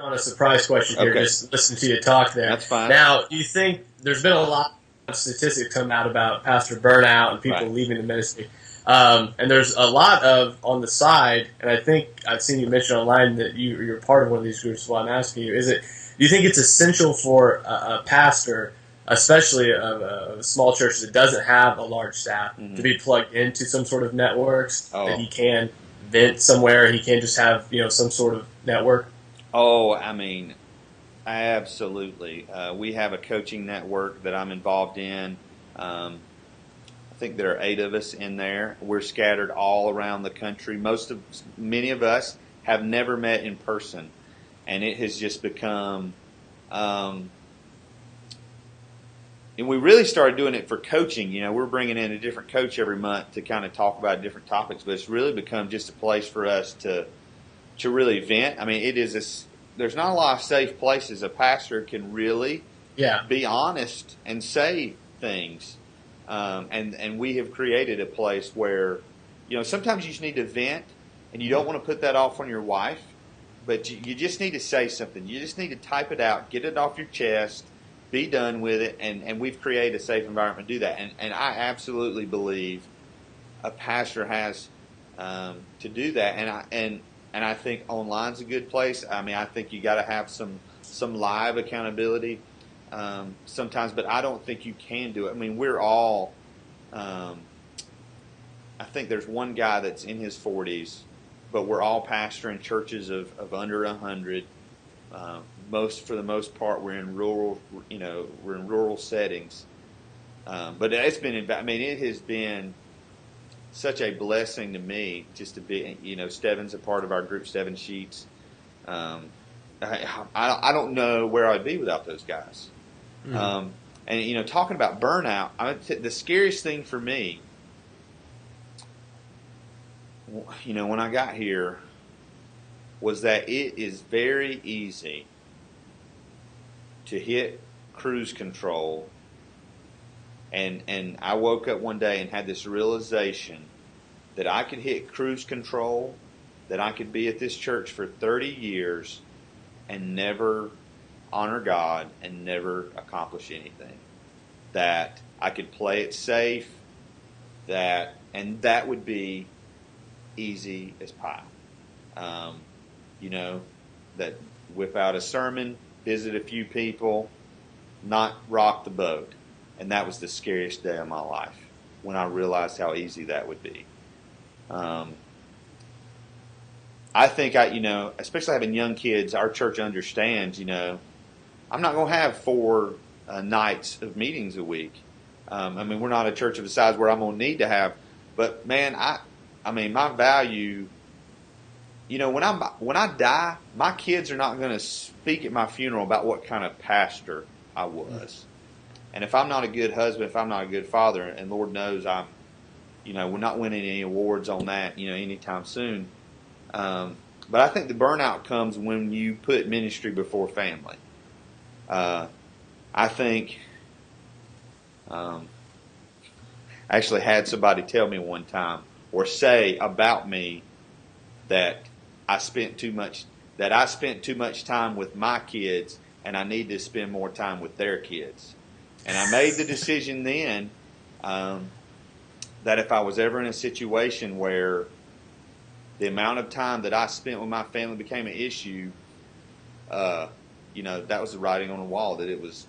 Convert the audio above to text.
On a surprise question here, Okay, just listen to you talk there. that's fine. Now, do you think there's been a lot of statistics come out about pastor burnout and people Right. leaving the ministry? And there's a lot of on the side, and I think I've seen you mention online that you're part of one of these groups. So I'm asking you: do you think it's essential for a pastor, especially a small church that doesn't have a large staff, to be plugged into some sort of networks that Oh, he can vent somewhere? He can't just have some sort of network. oh, I mean, absolutely. We have a coaching network that I'm involved in. I think there are 8 of us in there. We're scattered all around the country. Many of us have never met in person, and it has just become. And we really started doing it for coaching. We're bringing in a different coach every month to kind of talk about different topics, but it's really become just a place for us to really vent. I mean, there's not a lot of safe places a pastor can really Yeah. be honest and say things. And we have created a place where, sometimes you just need to vent, and you don't want to put that off on your wife, but you just need to say something. You just need to type it out, get it off your chest, be done with it, and we've created a safe environment to do that. And I absolutely believe a pastor has to do that, and I think online's a good place. I mean, I think you got to have some live accountability sometimes, but I don't think you can do it. I mean, we're all. I think there's one guy that's in his 40s, but we're all pastoring churches of under 100. For the most part, we're in rural settings. But it's been. I mean, it has been such a blessing to me just to be. Steven's a part of our group, Steven Sheets. I don't know where I'd be without those guys. Mm-hmm. And talking about burnout, the scariest thing for me, when I got here, was that it is very easy to hit cruise control. And I woke up one day and had this realization that I could hit cruise control, that I could be at this church for 30 years and never honor God and never accomplish anything. That I could play it safe, and that would be easy as pie. That whip out a sermon, visit a few people, not rock the boat. And that was the scariest day of my life when I realized how easy that would be. I think especially having young kids, our church understands, I'm not going to have 4 nights of meetings a week. I mean, we're not a church of the size where I'm going to need to have, but man, I mean, my value, when I die, my kids are not going to speak at my funeral about what kind of pastor I was. And if I'm not a good husband, if I'm not a good father, and Lord knows we're not winning any awards on that, anytime soon. But I think the burnout comes when you put ministry before family. I think I actually had somebody tell me one time or say about me that I spent too much time with my kids, and I need to spend more time with their kids. And I made the decision then that if I was ever in a situation where the amount of time that I spent with my family became an issue, that was the writing on the wall, that it was